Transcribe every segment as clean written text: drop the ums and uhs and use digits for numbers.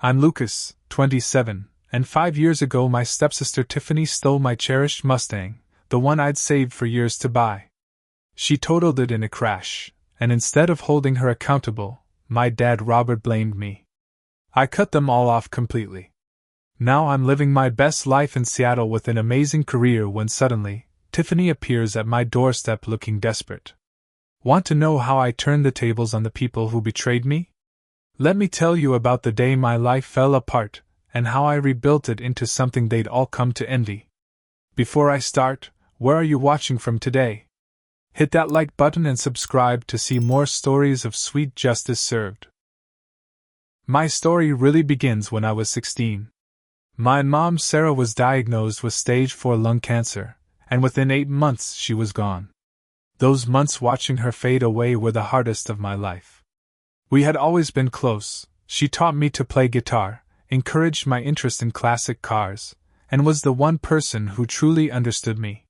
I'm Lucas, 27, and 5 years ago my stepsister Tiffany stole my cherished Mustang, the one I'd saved for years to buy. She totaled it in a crash, and instead of holding her accountable, my dad Robert blamed me. I cut them all off completely. Now I'm living my best life in Seattle with an amazing career when suddenly, Tiffany appears at my doorstep looking desperate. Want to know how I turned the tables on the people who betrayed me? Let me tell you about the day my life fell apart, and how I rebuilt it into something they'd all come to envy. Before I start, where are you watching from today? Hit that like button and subscribe to see more stories of sweet justice served. My story really begins when I was 16. My mom Sarah was diagnosed with stage 4 lung cancer, and within 8 months she was gone. Those months watching her fade away were the hardest of my life. We had always been close. She taught me to play guitar, encouraged my interest in classic cars, and was the one person who truly understood me.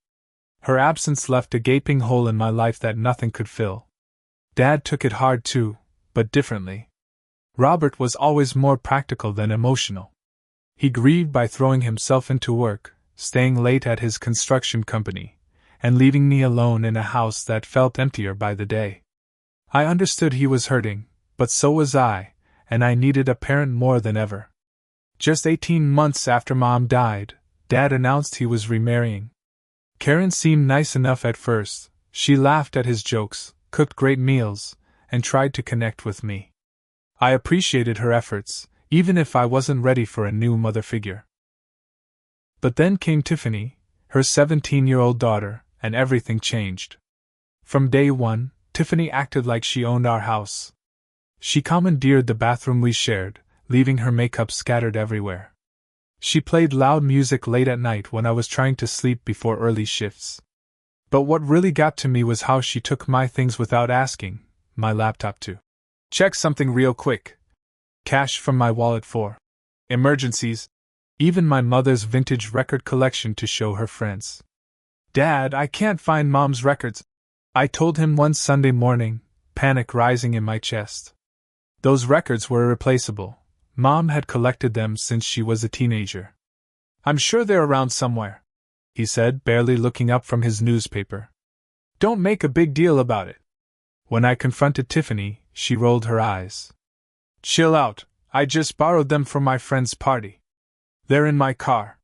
Her absence left a gaping hole in my life that nothing could fill. Dad took it hard too, but differently. Robert was always more practical than emotional. He grieved by throwing himself into work, staying late at his construction company, and leaving me alone in a house that felt emptier by the day. I understood he was hurting, but so was I, and I needed a parent more than ever. Just 18 months after Mom died, Dad announced he was remarrying. Karen seemed nice enough at first. She laughed at his jokes, cooked great meals, and tried to connect with me. I appreciated her efforts, even if I wasn't ready for a new mother figure. But then came Tiffany, her 17-year-old daughter, and everything changed. From day one, Tiffany acted like she owned our house. She commandeered the bathroom we shared, leaving her makeup scattered everywhere. She played loud music late at night when I was trying to sleep before early shifts. But what really got to me was how she took my things without asking, my laptop to check something real quick, cash from my wallet for emergencies, even my mother's vintage record collection to show her friends. Dad, I can't find Mom's records, I told him one Sunday morning, panic rising in my chest. Those records were irreplaceable. Mom had collected them since she was a teenager. I'm sure they're around somewhere, he said, barely looking up from his newspaper. Don't make a big deal about it. When I confronted Tiffany, she rolled her eyes. Chill out, I just borrowed them for my friend's party. They're in my car.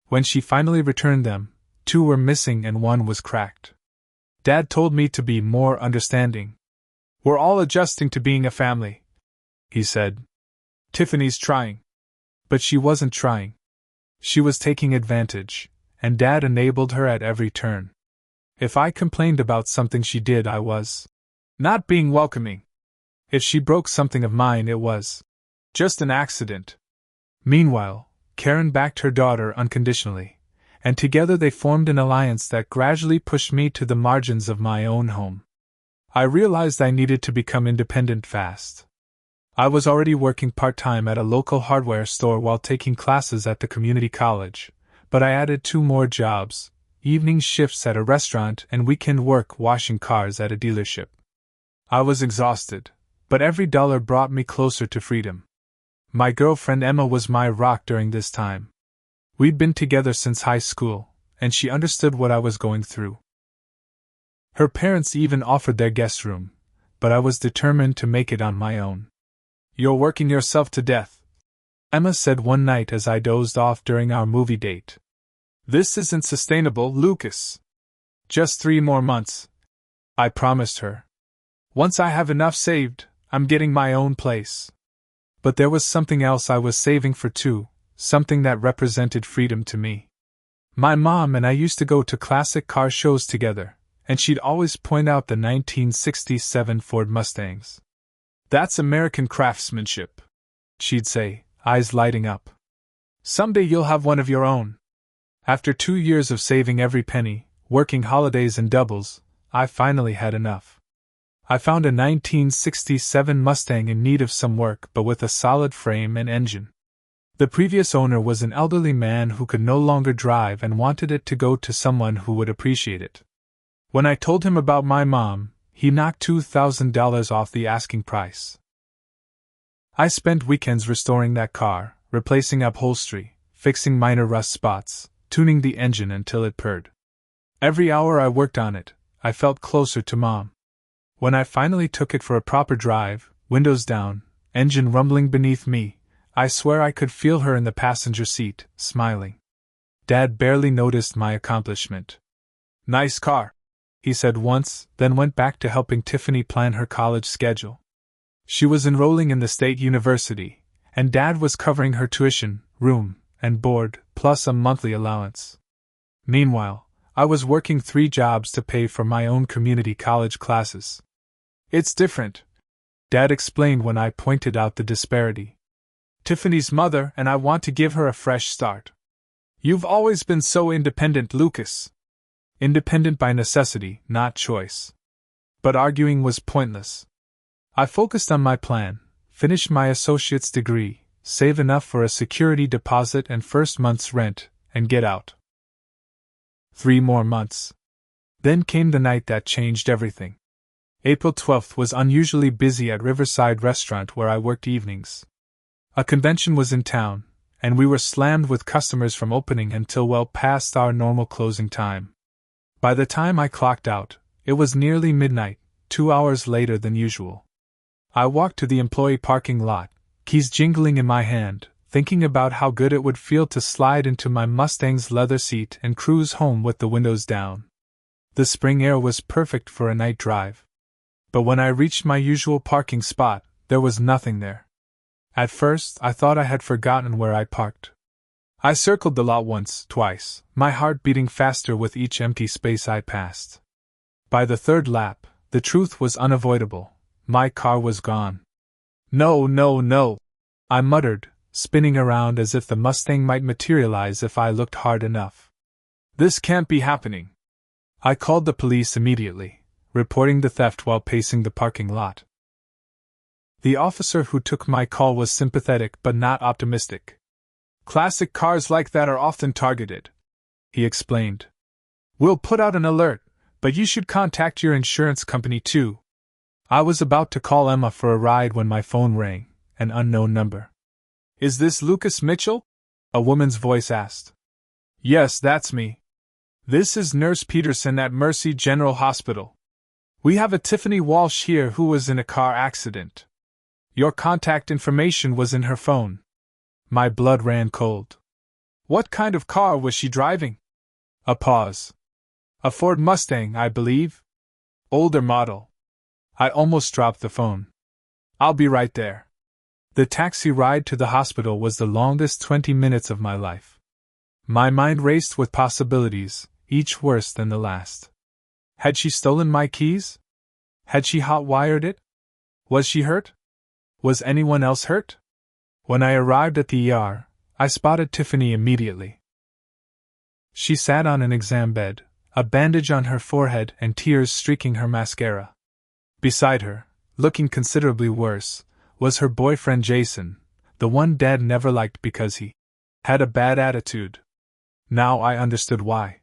When she finally returned them, 2 were missing and 1 was cracked. Dad told me to be more understanding. We're all adjusting to being a family, he said. Tiffany's trying. But she wasn't trying. She was taking advantage, and Dad enabled her at every turn. If I complained about something she did, I was not being welcoming. If she broke something of mine, it was just an accident. Meanwhile, Karen backed her daughter unconditionally, and together they formed an alliance that gradually pushed me to the margins of my own home. I realized I needed to become independent fast. I was already working part-time at a local hardware store while taking classes at the community college, but I added 2 more jobs, evening shifts at a restaurant and weekend work washing cars at a dealership. I was exhausted, but every dollar brought me closer to freedom. My girlfriend Emma was my rock during this time. We'd been together since high school, and she understood what I was going through. Her parents even offered their guest room, but I was determined to make it on my own. You're working yourself to death, Emma said one night as I dozed off during our movie date. This isn't sustainable, Lucas. Just 3 more months, I promised her. Once I have enough saved, I'm getting my own place. But there was something else I was saving for too, something that represented freedom to me. My mom and I used to go to classic car shows together, and she'd always point out the 1967 Ford Mustangs. That's American craftsmanship, she'd say, eyes lighting up. Someday you'll have one of your own. After 2 years of saving every penny, working holidays and doubles, I finally had enough. I found a 1967 Mustang in need of some work but with a solid frame and engine. The previous owner was an elderly man who could no longer drive and wanted it to go to someone who would appreciate it. When I told him about my mom, he knocked $2,000 off the asking price. I spent weekends restoring that car, replacing upholstery, fixing minor rust spots, tuning the engine until it purred. Every hour I worked on it, I felt closer to Mom. When I finally took it for a proper drive, windows down, engine rumbling beneath me, I swear I could feel her in the passenger seat, smiling. Dad barely noticed my accomplishment. "Nice car," he said once, then went back to helping Tiffany plan her college schedule. She was enrolling in the state university, and Dad was covering her tuition, room, and board, plus a monthly allowance. Meanwhile, I was working 3 jobs to pay for my own community college classes. "It's different," Dad explained when I pointed out the disparity. "Tiffany's mother and I want to give her a fresh start. You've always been so independent, Lucas." Independent by necessity, not choice. But arguing was pointless. I focused on my plan, finish my associate's degree, save enough for a security deposit and first month's rent, and get out. 3 more months. Then came the night that changed everything. April 12th was unusually busy at Riverside Restaurant where I worked evenings. A convention was in town, and we were slammed with customers from opening until well past our normal closing time. By the time I clocked out, it was nearly midnight, 2 hours later than usual. I walked to the employee parking lot, keys jingling in my hand, thinking about how good it would feel to slide into my Mustang's leather seat and cruise home with the windows down. The spring air was perfect for a night drive. But when I reached my usual parking spot, there was nothing there. At first, I thought I had forgotten where I parked. I circled the lot once, twice, my heart beating faster with each empty space I passed. By the 3rd lap, the truth was unavoidable. My car was gone. "No, no, no," I muttered, spinning around as if the Mustang might materialize if I looked hard enough. "This can't be happening." I called the police immediately, reporting the theft while pacing the parking lot. The officer who took my call was sympathetic but not optimistic. "Classic cars like that are often targeted," he explained. "We'll put out an alert, but you should contact your insurance company too." I was about to call Emma for a ride when my phone rang, an unknown number. "Is this Lucas Mitchell?" a woman's voice asked. "Yes, that's me. This is Nurse Peterson at Mercy General Hospital. We have a Tiffany Walsh here who was in a car accident. Your contact information was in her phone." My blood ran cold. "What kind of car was she driving?" A pause. "A Ford Mustang, I believe. Older model." I almost dropped the phone. "I'll be right there." The taxi ride to the hospital was the longest 20 minutes of my life. My mind raced with possibilities, each worse than the last. Had she stolen my keys? Had she hot-wired it? Was she hurt? Was anyone else hurt? When I arrived at the ER, I spotted Tiffany immediately. She sat on an exam bed, a bandage on her forehead and tears streaking her mascara. Beside her, looking considerably worse, was her boyfriend Jason, the one Dad never liked because he had a bad attitude. Now I understood why.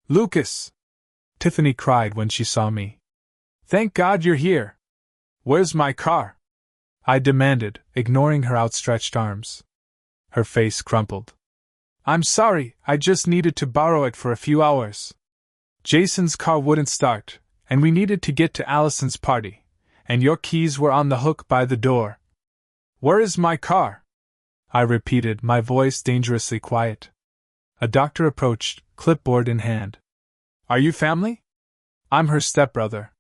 "Lucas!" Tiffany cried when she saw me. "Thank God you're here. Where's my car?" I demanded, ignoring her outstretched arms. Her face crumpled. "I'm sorry, I just needed to borrow it for a few hours. Jason's car wouldn't start, and we needed to get to Allison's party, and your keys were on the hook by the door." "Where is my car?" I repeated, my voice dangerously quiet. A doctor approached, clipboard in hand. "Are you family?" "I'm her stepbrother.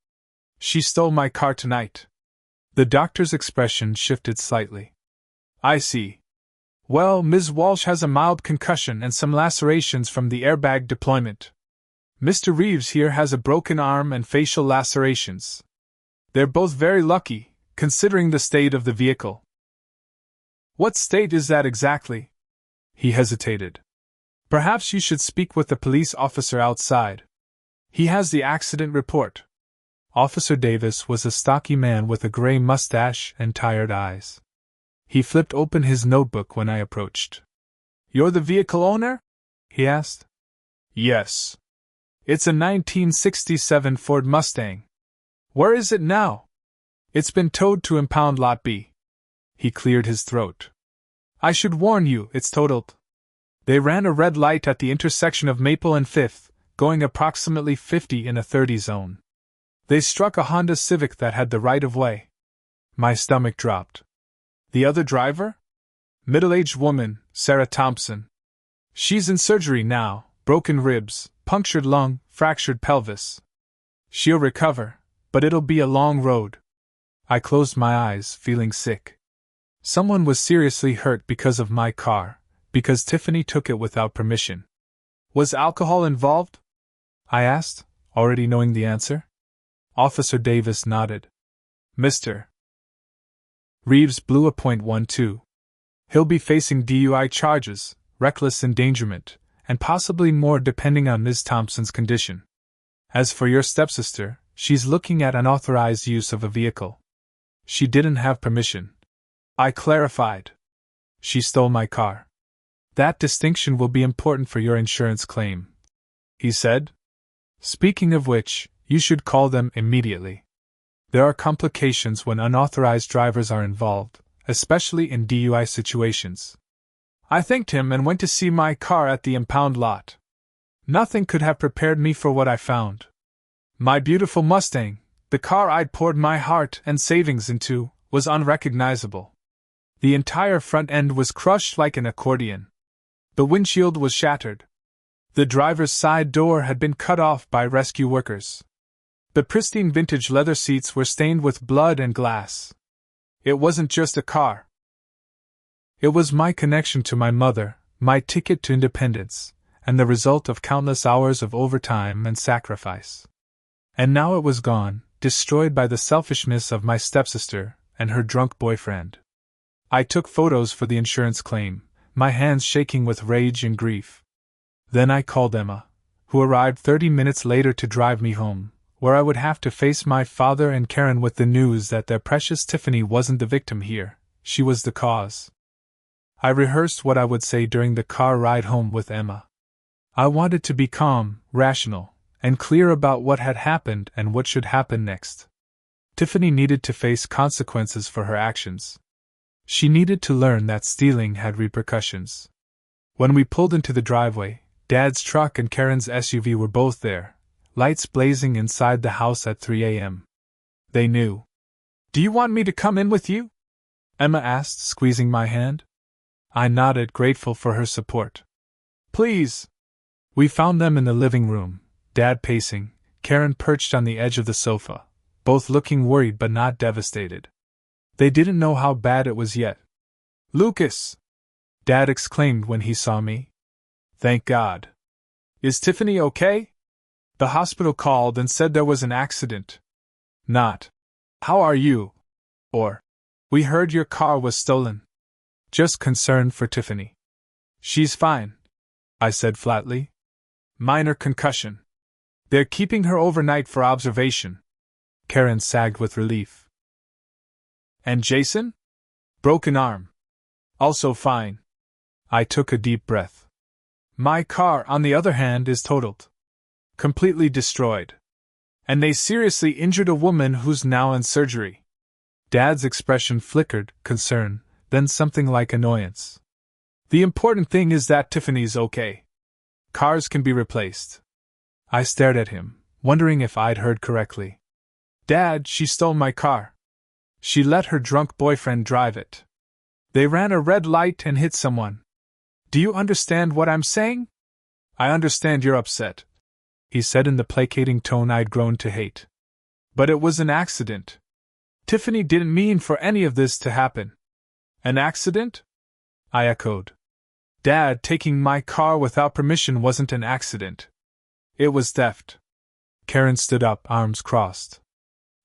She stole my car tonight." The doctor's expression shifted slightly. "I see. Well, Ms. Walsh has a mild concussion and some lacerations from the airbag deployment. Mr. Reeves here has a broken arm and facial lacerations. They're both very lucky, considering the state of the vehicle." "What state is that exactly?" He hesitated. "Perhaps you should speak with the police officer outside. He has the accident report." Officer Davis was a stocky man with a gray mustache and tired eyes. He flipped open his notebook when I approached. "You're the vehicle owner?" he asked. "Yes. It's a 1967 Ford Mustang. Where is it now?" "It's been towed to impound lot B." He cleared his throat. I should warn you, it's totaled. They ran a red light at the intersection of Maple and 5th, going approximately 50 in a 30 zone. They struck a Honda Civic that had the right-of-way. My stomach dropped. The other driver? Middle-aged woman, Sarah Thompson. She's in surgery now, broken ribs, punctured lung, fractured pelvis. She'll recover, but it'll be a long road. I closed my eyes, feeling sick. Someone was seriously hurt because of my car, because Tiffany took it without permission. Was alcohol involved? I asked, already knowing the answer. Officer Davis nodded. Mr. Reeves blew a .12. He'll be facing DUI charges, reckless endangerment, and possibly more depending on Ms. Thompson's condition. As for your stepsister, she's looking at unauthorized use of a vehicle. She didn't have permission. I clarified. She stole my car. That distinction will be important for your insurance claim, he said. Speaking of which, you should call them immediately. There are complications when unauthorized drivers are involved, especially in DUI situations. I thanked him and went to see my car at the impound lot. Nothing could have prepared me for what I found. My beautiful Mustang, the car I'd poured my heart and savings into, was unrecognizable. The entire front end was crushed like an accordion. The windshield was shattered. The driver's side door had been cut off by rescue workers. The pristine vintage leather seats were stained with blood and glass. It wasn't just a car. It was my connection to my mother, my ticket to independence, and the result of countless hours of overtime and sacrifice. And now it was gone, destroyed by the selfishness of my stepsister and her drunk boyfriend. I took photos for the insurance claim, my hands shaking with rage and grief. Then I called Emma, who arrived 30 minutes later to drive me home, where I would have to face my father and Karen with the news that their precious Tiffany wasn't the victim here, she was the cause. I rehearsed what I would say during the car ride home with Emma. I wanted to be calm, rational, and clear about what had happened and what should happen next. Tiffany needed to face consequences for her actions. She needed to learn that stealing had repercussions. When we pulled into the driveway, Dad's truck and Karen's SUV were both there, lights blazing inside the house at 3 a.m. They knew. Do you want me to come in with you? Emma asked, squeezing my hand. I nodded, grateful for her support. Please. We found them in the living room, Dad pacing, Karen perched on the edge of the sofa, both looking worried but not devastated. They didn't know how bad it was yet. Lucas! Dad exclaimed when he saw me. Thank God. Is Tiffany okay? The hospital called and said there was an accident. Not. How are you? Or. We heard your car was stolen. Just concerned for Tiffany. She's fine, I said flatly. Minor concussion. They're keeping her overnight for observation. Karen sagged with relief. And Jason? Broken arm. Also fine. I took a deep breath. My car, on the other hand, is totaled. Completely destroyed. And they seriously injured a woman who's now in surgery. Dad's expression flickered, concern, then something like annoyance. The important thing is that Tiffany's okay. Cars can be replaced. I stared at him, wondering if I'd heard correctly. Dad, she stole my car. She let her drunk boyfriend drive it. They ran a red light and hit someone. Do you understand what I'm saying? I understand you're upset, he said in the placating tone I'd grown to hate. But it was an accident. Tiffany didn't mean for any of this to happen. An accident? I echoed. Dad, taking my car without permission wasn't an accident. It was theft. Karen stood up, arms crossed.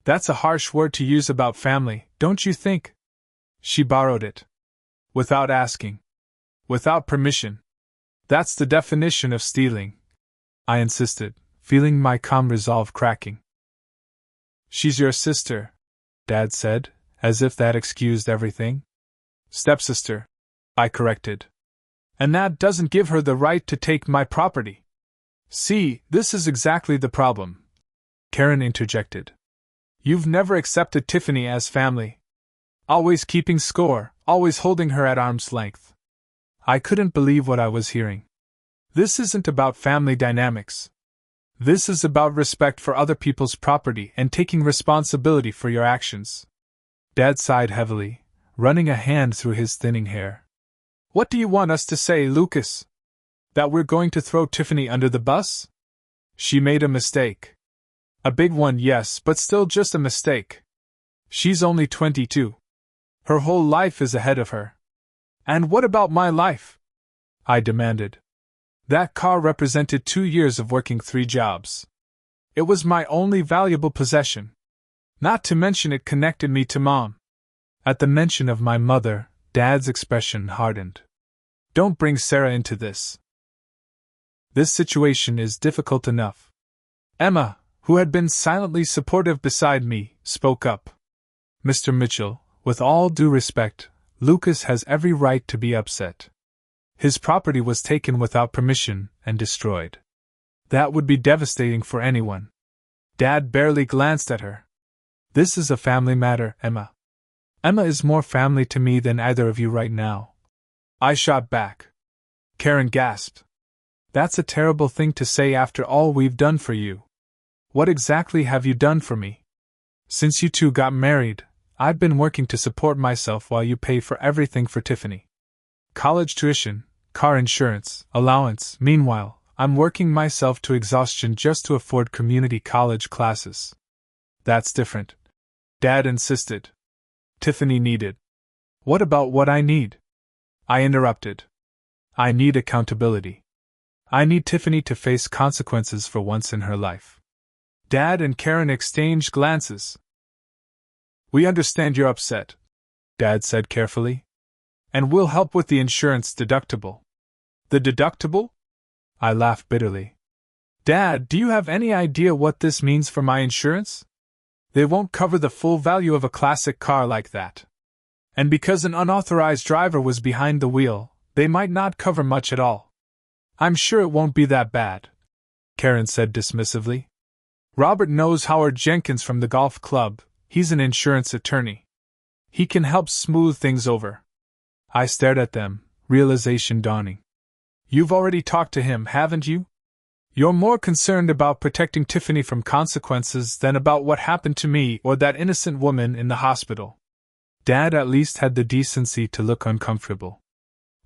That's a harsh word to use about family, don't you think? She borrowed it. Without asking. Without permission. That's the definition of stealing. I insisted, feeling my calm resolve cracking. She's your sister, Dad said, as if that excused everything. Stepsister, I corrected. And that doesn't give her the right to take my property. See, this is exactly the problem, Karen interjected. You've never accepted Tiffany as family. Always keeping score, always holding her at arm's length. I couldn't believe what I was hearing. This isn't about family dynamics. This is about respect for other people's property and taking responsibility for your actions. Dad sighed heavily, running a hand through his thinning hair. What do you want us to say, Lucas? That we're going to throw Tiffany under the bus? She made a mistake. A big one, yes, but still just a mistake. She's only 22. Her whole life is ahead of her. And what about my life? I demanded. That car represented 2 years of working 3 jobs. It was my only valuable possession. Not to mention it connected me to Mom. At the mention of my mother, Dad's expression hardened. Don't bring Sarah into this. This situation is difficult enough. Emma, who had been silently supportive beside me, spoke up. Mr. Mitchell, with all due respect, Lucas has every right to be upset. His property was taken without permission and destroyed. That would be devastating for anyone. Dad barely glanced at her. This is a family matter, Emma. Emma is more family to me than either of you right now. I shot back. Karen gasped. That's a terrible thing to say after all we've done for you. What exactly have you done for me? Since you two got married, I've been working to support myself while you pay for everything for Tiffany. College tuition, car insurance, allowance. Meanwhile, I'm working myself to exhaustion just to afford community college classes. That's different. Dad insisted. Tiffany needed. What about what I need? I interrupted. I need accountability. I need Tiffany to face consequences for once in her life. Dad and Karen exchanged glances. We understand you're upset, Dad said carefully. And we'll help with the insurance deductible. The deductible? I laughed bitterly. Dad, do you have any idea what this means for my insurance? They won't cover the full value of a classic car like that. And because an unauthorized driver was behind the wheel, they might not cover much at all. I'm sure it won't be that bad, Karen said dismissively. Robert knows Howard Jenkins from the golf club. He's an insurance attorney. He can help smooth things over. I stared at them, realization dawning. You've already talked to him, haven't you? You're more concerned about protecting Tiffany from consequences than about what happened to me or that innocent woman in the hospital. Dad at least had the decency to look uncomfortable.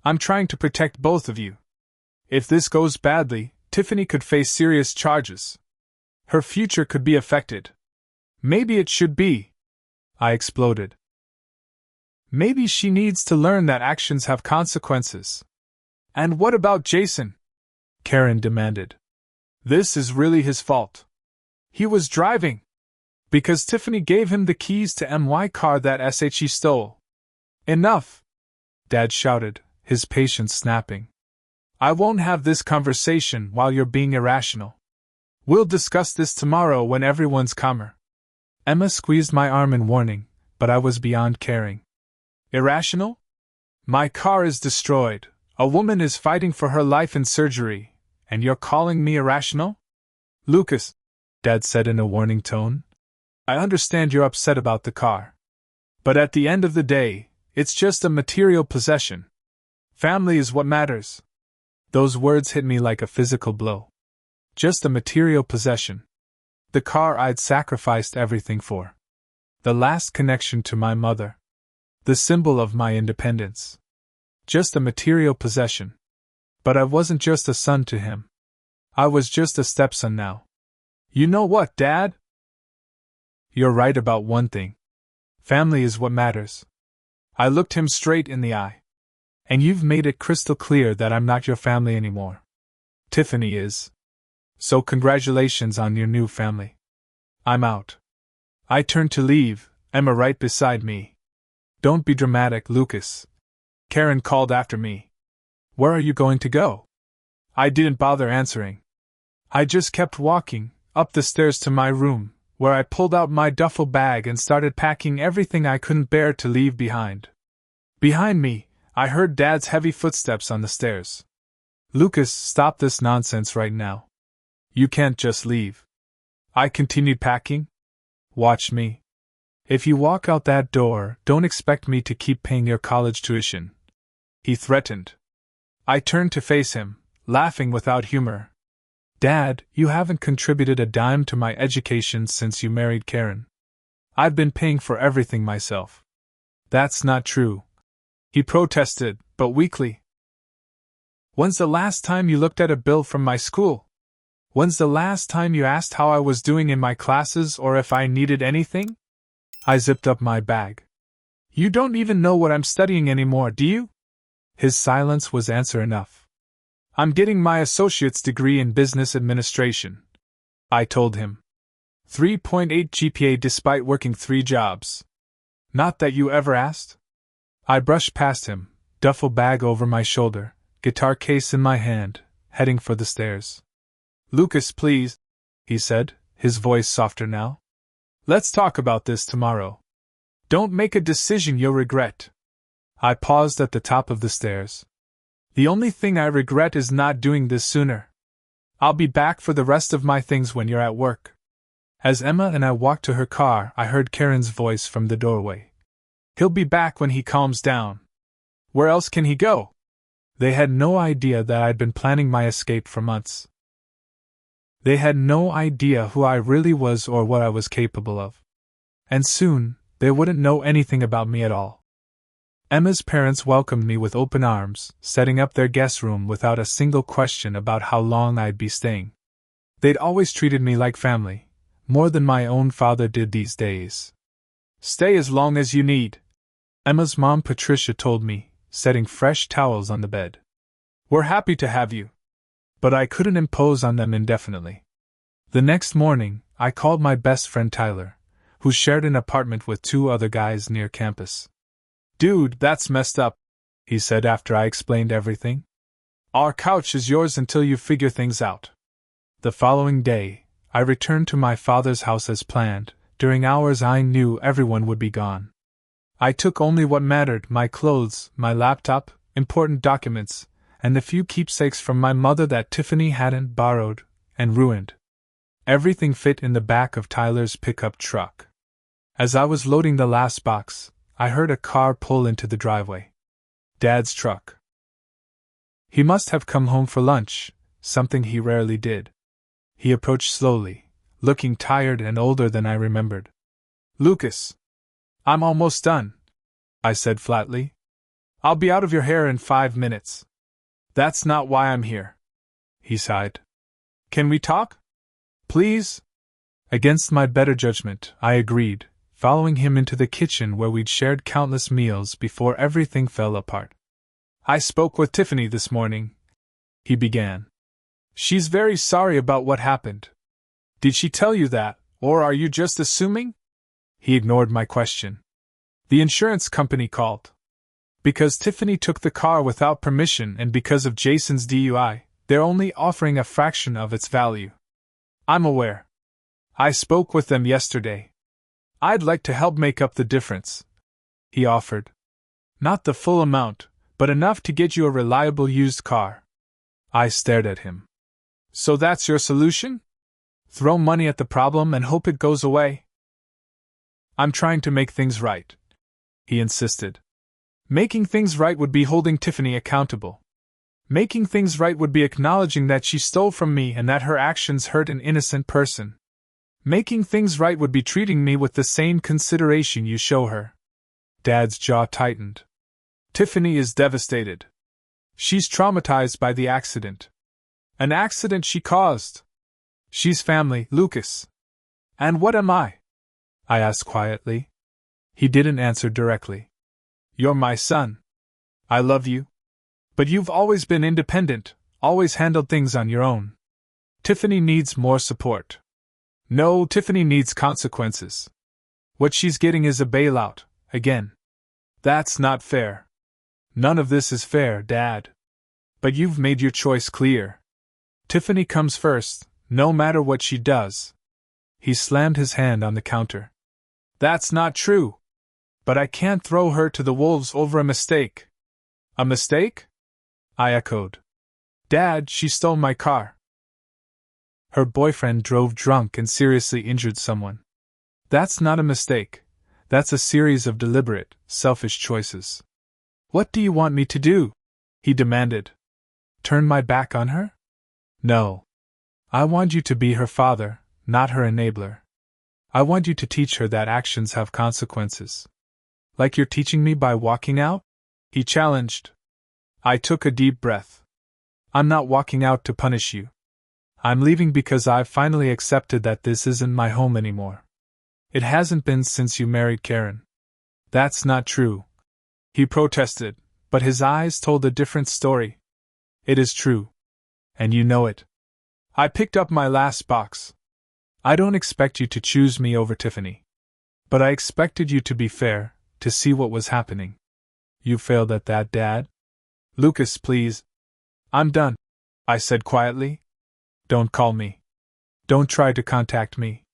I'm trying to protect both of you. If this goes badly, Tiffany could face serious charges. Her future could be affected. Maybe it should be. I exploded. Maybe she needs to learn that actions have consequences. And what about Jason? Karen demanded. This is really his fault. He was driving. Because Tiffany gave him the keys to my car that she stole. Enough! Dad shouted, his patience snapping. I won't have this conversation while you're being irrational. We'll discuss this tomorrow when everyone's calmer. Emma squeezed my arm in warning, but I was beyond caring. Irrational? My car is destroyed, a woman is fighting for her life in surgery, and you're calling me irrational? Lucas, Dad said in a warning tone, I understand you're upset about the car. But at the end of the day, it's just a material possession. Family is what matters. Those words hit me like a physical blow. Just a material possession. The car I'd sacrificed everything for. The last connection to my mother. The symbol of my independence. Just a material possession. But I wasn't just a son to him. I was just a stepson now. You know what, Dad? You're right about one thing. Family is what matters. I looked him straight in the eye. And you've made it crystal clear that I'm not your family anymore. Tiffany is. So congratulations on your new family. I'm out. I turned to leave, Emma right beside me. Don't be dramatic, Lucas. Karen called after me. Where are you going to go? I didn't bother answering. I just kept walking, up the stairs to my room, where I pulled out my duffel bag and started packing everything I couldn't bear to leave behind. Behind me, I heard Dad's heavy footsteps on the stairs. Lucas, stop this nonsense right now. You can't just leave. I continued packing. Watch me. If you walk out that door, don't expect me to keep paying your college tuition," he threatened. I turned to face him, laughing without humor. "Dad, you haven't contributed a dime to my education since you married Karen. I've been paying for everything myself." "That's not true," he protested, but weakly. "When's the last time you looked at a bill from my school? When's the last time you asked how I was doing in my classes or if I needed anything?" I zipped up my bag. "You don't even know what I'm studying anymore, do you?" His silence was answer enough. "I'm getting my associate's degree in business administration," I told him. 3.8 GPA despite working 3 jobs. "Not that you ever asked?" I brushed past him, duffel bag over my shoulder, guitar case in my hand, heading for the stairs. "Lucas, please," he said, his voice softer now. "Let's talk about this tomorrow. Don't make a decision you'll regret." I paused at the top of the stairs. "The only thing I regret is not doing this sooner. I'll be back for the rest of my things when you're at work." As Emma and I walked to her car, I heard Karen's voice from the doorway. "He'll be back when he calms down. Where else can he go?" They had no idea that I'd been planning my escape for months. They had no idea who I really was or what I was capable of. And soon, they wouldn't know anything about me at all. Emma's parents welcomed me with open arms, setting up their guest room without a single question about how long I'd be staying. They'd always treated me like family, more than my own father did these days. "Stay as long as you need," Emma's mom Patricia told me, setting fresh towels on the bed. "We're happy to have you." But I couldn't impose on them indefinitely. The next morning, I called my best friend Tyler, who shared an apartment with 2 other guys near campus. "Dude, that's messed up," he said after I explained everything. "Our couch is yours until you figure things out." The following day, I returned to my father's house as planned. During hours I knew everyone would be gone. I took only what mattered: my clothes, my laptop, important documents, and the few keepsakes from my mother that Tiffany hadn't borrowed and ruined. Everything fit in the back of Tyler's pickup truck. As I was loading the last box, I heard a car pull into the driveway. Dad's truck. He must have come home for lunch, something he rarely did. He approached slowly, looking tired and older than I remembered. "Lucas, I'm almost done," I said flatly. "I'll be out of your hair in 5 minutes." "That's not why I'm here," he sighed. "Can we talk? Please?" Against my better judgment, I agreed, following him into the kitchen where we'd shared countless meals before everything fell apart. "I spoke with Tiffany this morning," he began. "She's very sorry about what happened. Did she tell you that, or are you just assuming?" He ignored my question. "The insurance company called. Because Tiffany took the car without permission and because of Jason's DUI, they're only offering a fraction of its value." "I'm aware. I spoke with them yesterday. I'd like to help make up the difference," he offered. "Not the full amount, but enough to get you a reliable used car." I stared at him. "So that's your solution? Throw money at the problem and hope it goes away?" "I'm trying to make things right," he insisted. "Making things right would be holding Tiffany accountable. Making things right would be acknowledging that she stole from me and that her actions hurt an innocent person. Making things right would be treating me with the same consideration you show her." Dad's jaw tightened. "Tiffany is devastated. She's traumatized by the accident. An accident she caused. She's family, Lucas." "And what am I?" I asked quietly. He didn't answer directly. "You're my son. I love you. But you've always been independent, always handled things on your own. Tiffany needs more support. No, Tiffany needs consequences. What she's getting is a bailout, again. That's not fair. None of this is fair, Dad. But you've made your choice clear. Tiffany comes first, no matter what she does." He slammed his hand on the counter. "That's not true. But I can't throw her to the wolves over a mistake." "A mistake?" I echoed. "Dad, she stole my car. Her boyfriend drove drunk and seriously injured someone. That's not a mistake. That's a series of deliberate, selfish choices. What do you want me to do? He demanded. Turn my back on her? No. I want you to be her father, not her enabler. I want you to teach her that actions have consequences. Like you're teaching me by walking out? He challenged. I took a deep breath. I'm not walking out to punish you. I'm leaving because I've finally accepted that this isn't my home anymore. It hasn't been since you married Karen. That's not true. He protested, but his eyes told a different story. It is true. And you know it. I picked up my last box. I don't expect you to choose me over Tiffany. But I expected you to be fair, to see what was happening. You failed at that, Dad? Lucas, please. I'm done, I said quietly. Don't call me. Don't try to contact me.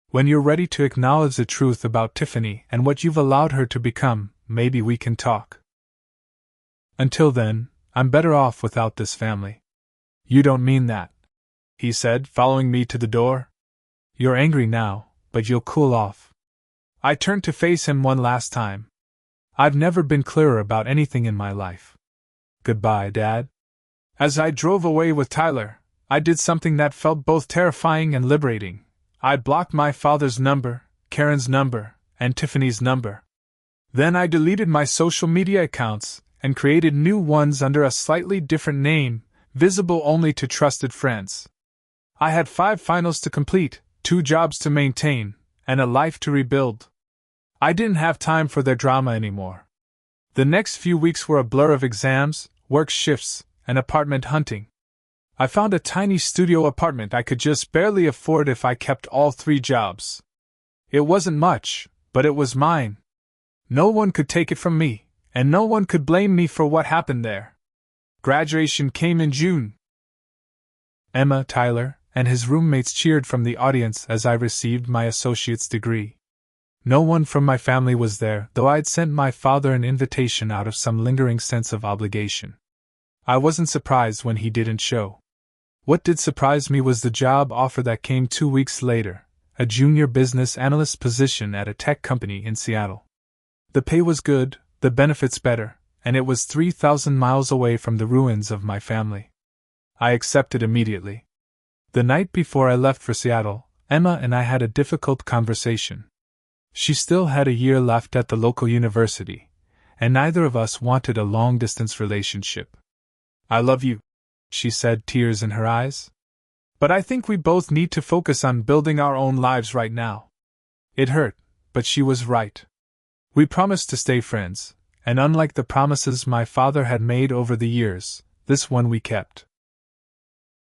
When you're ready to acknowledge the truth about Tiffany and what you've allowed her to become, maybe we can talk. Until then, I'm better off without this family. You don't mean that, he said, following me to the door. You're angry now, but you'll cool off. I turned to face him one last time. I've never been clearer about anything in my life. Goodbye, Dad. As I drove away with Tyler, I did something that felt both terrifying and liberating. I blocked my father's number, Karen's number, and Tiffany's number. Then I deleted my social media accounts and created new ones under a slightly different name, visible only to trusted friends. I had 5 finals to complete, 2 jobs to maintain, and a life to rebuild. I didn't have time for their drama anymore. The next few weeks were a blur of exams, work shifts, and apartment hunting. I found a tiny studio apartment I could just barely afford if I kept all 3 jobs. It wasn't much, but it was mine. No one could take it from me, and no one could blame me for what happened there. Graduation came in June. Emma, Tyler, and his roommates cheered from the audience as I received my associate's degree. No one from my family was there, though I'd sent my father an invitation out of some lingering sense of obligation. I wasn't surprised when he didn't show. What did surprise me was the job offer that came 2 weeks later, a junior business analyst position at a tech company in Seattle. The pay was good, the benefits better, and it was 3,000 miles away from the ruins of my family. I accepted immediately. The night before I left for Seattle, Emma and I had a difficult conversation. She still had a year left at the local university, and neither of us wanted a long-distance relationship. I love you, she said, tears in her eyes. But I think we both need to focus on building our own lives right now. It hurt, but she was right. We promised to stay friends, and unlike the promises my father had made over the years, this one we kept.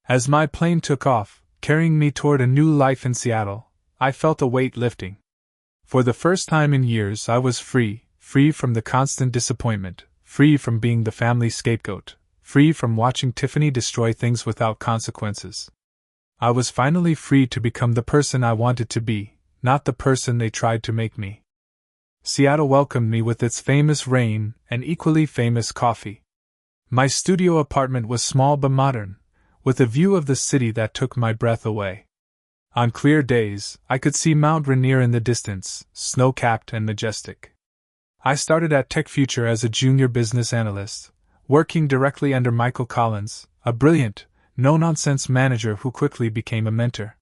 As my plane took off, carrying me toward a new life in Seattle, I felt a weight lifting. For the first time in years I was free from the constant disappointment, free from being the family scapegoat, free from watching Tiffany destroy things without consequences. I was finally free to become the person I wanted to be, not the person they tried to make me. Seattle welcomed me with its famous rain and equally famous coffee. My studio apartment was small but modern, with a view of the city that took my breath away. On clear days, I could see Mount Rainier in the distance, snow-capped and majestic. I started at TechFuture as a junior business analyst, working directly under Michael Collins, a brilliant, no-nonsense manager who quickly became a mentor.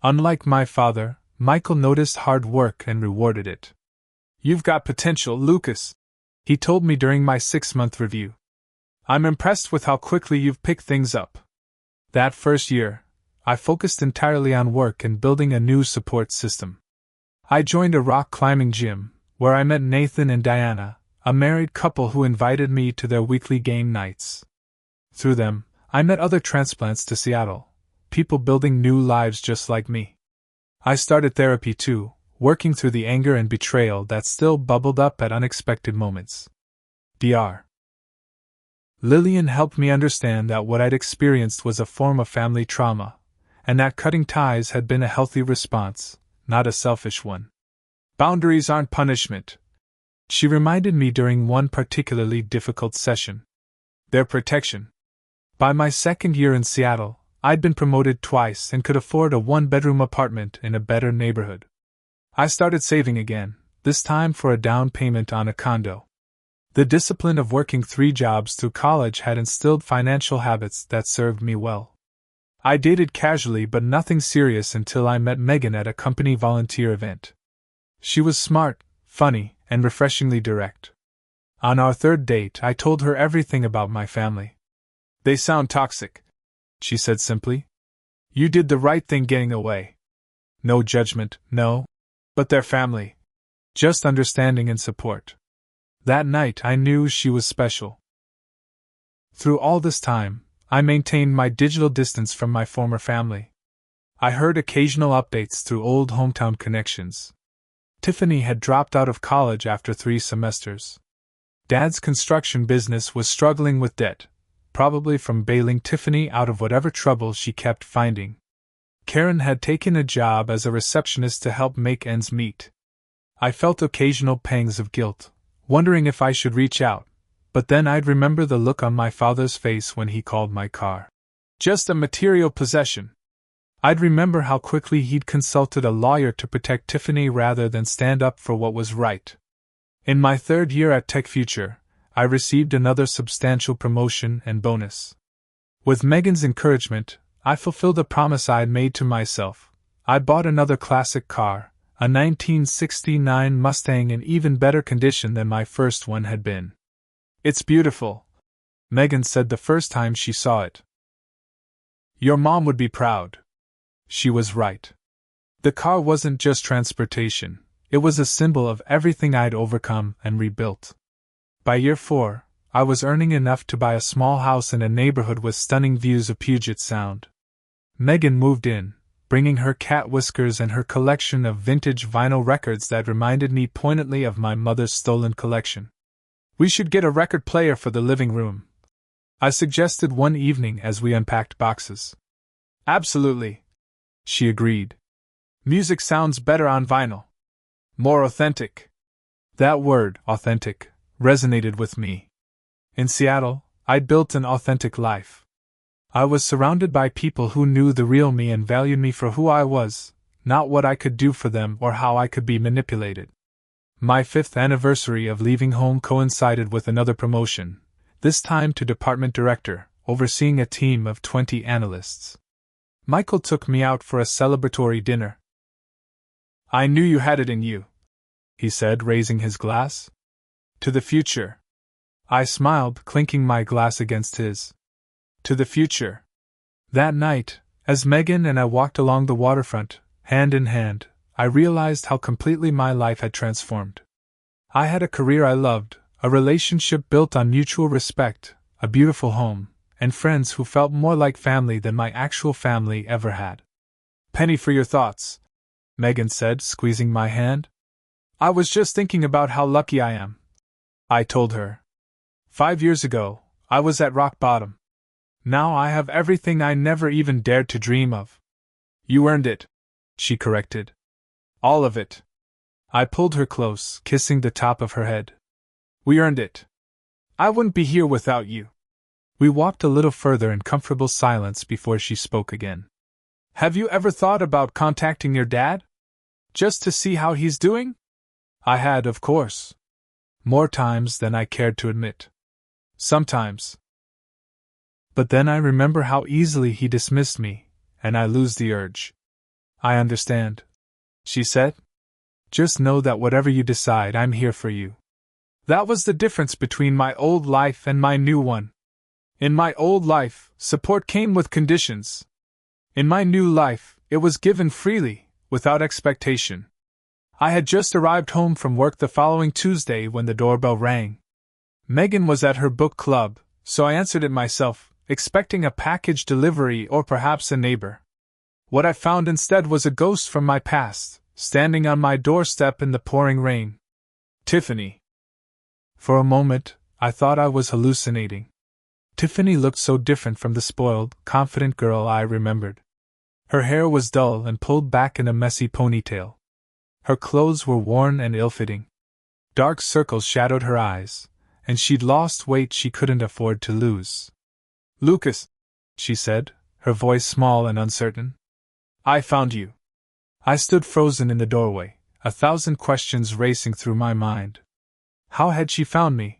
Unlike my father, Michael noticed hard work and rewarded it. "You've got potential, Lucas," he told me during my 6-month review. "I'm impressed with how quickly you've picked things up." That first year, I focused entirely on work and building a new support system. I joined a rock climbing gym, where I met Nathan and Diana, a married couple who invited me to their weekly game nights. Through them, I met other transplants to Seattle, people building new lives just like me. I started therapy too, working through the anger and betrayal that still bubbled up at unexpected moments. Dr. Lillian helped me understand that what I'd experienced was a form of family trauma, and that cutting ties had been a healthy response, not a selfish one. Boundaries aren't punishment, she reminded me during one particularly difficult session. They're protection. By my 2nd year in Seattle, I'd been promoted twice and could afford a 1-bedroom apartment in a better neighborhood. I started saving again, this time for a down payment on a condo. The discipline of working 3 jobs through college had instilled financial habits that served me well. I dated casually but nothing serious until I met Megan at a company volunteer event. She was smart, funny, and refreshingly direct. On our 3rd date, I told her everything about my family. "They sound toxic," she said simply. "You did the right thing getting away. No judgment, no. But their family. Just understanding and support." That night I knew she was special. Through all this time, I maintained my digital distance from my former family. I heard occasional updates through old hometown connections. Tiffany had dropped out of college after 3 semesters. Dad's construction business was struggling with debt, probably from bailing Tiffany out of whatever trouble she kept finding. Karen had taken a job as a receptionist to help make ends meet. I felt occasional pangs of guilt, wondering if I should reach out, but then I'd remember the look on my father's face when he called my car just a material possession. I'd remember how quickly he'd consulted a lawyer to protect Tiffany rather than stand up for what was right. In my 3rd year at Tech Future, I received another substantial promotion and bonus. With Megan's encouragement, I fulfilled a promise I'd made to myself. I bought another classic car, a 1969 Mustang in even better condition than my first one had been. "It's beautiful," Megan said the first time she saw it. "Your mom would be proud." She was right. The car wasn't just transportation, it was a symbol of everything I'd overcome and rebuilt. By year 4, I was earning enough to buy a small house in a neighborhood with stunning views of Puget Sound. Megan moved in, bringing her cat whiskers and her collection of vintage vinyl records that reminded me poignantly of my mother's stolen collection. "We should get a record player for the living room," I suggested one evening as we unpacked boxes. "Absolutely," she agreed. "Music sounds better on vinyl. More authentic." That word, authentic, resonated with me. In Seattle, I'd built an authentic life. I was surrounded by people who knew the real me and valued me for who I was, not what I could do for them or how I could be manipulated. My 5th anniversary of leaving home coincided with another promotion, this time to department director, overseeing a team of 20 analysts. Michael took me out for a celebratory dinner. "I knew you had it in you," he said, raising his glass. "To the future." I smiled, clinking my glass against his. "To the future." That night, as Megan and I walked along the waterfront, hand in hand, I realized how completely my life had transformed. I had a career I loved, a relationship built on mutual respect, a beautiful home, and friends who felt more like family than my actual family ever had. "Penny for your thoughts," Megan said, squeezing my hand. "I was just thinking about how lucky I am," I told her. 5 years ago, I was at rock bottom. Now I have everything I never even dared to dream of. "You earned it," she corrected. "All of it." I pulled her close, kissing the top of her head. "We earned it. I wouldn't be here without you." We walked a little further in comfortable silence before she spoke again. "Have you ever thought about contacting your dad? Just to see how he's doing?" I had, of course. More times than I cared to admit. Sometimes. But then I remember how easily he dismissed me, and I lose the urge. "I understand," she said. "Just know that whatever you decide, I'm here for you." That was the difference between my old life and my new one. In my old life, support came with conditions. In my new life, it was given freely, without expectation. I had just arrived home from work the following Tuesday when the doorbell rang. Megan was at her book club, so I answered it myself, expecting a package delivery or perhaps a neighbor. What I found instead was a ghost from my past, standing on my doorstep in the pouring rain. "Tiffany." For a moment, I thought I was hallucinating. Tiffany looked so different from the spoiled, confident girl I remembered. Her hair was dull and pulled back in a messy ponytail. Her clothes were worn and ill-fitting. Dark circles shadowed her eyes, and she'd lost weight she couldn't afford to lose. "Lucas," she said, her voice small and uncertain. "I found you." I stood frozen in the doorway, 1,000 questions racing through my mind. How had she found me?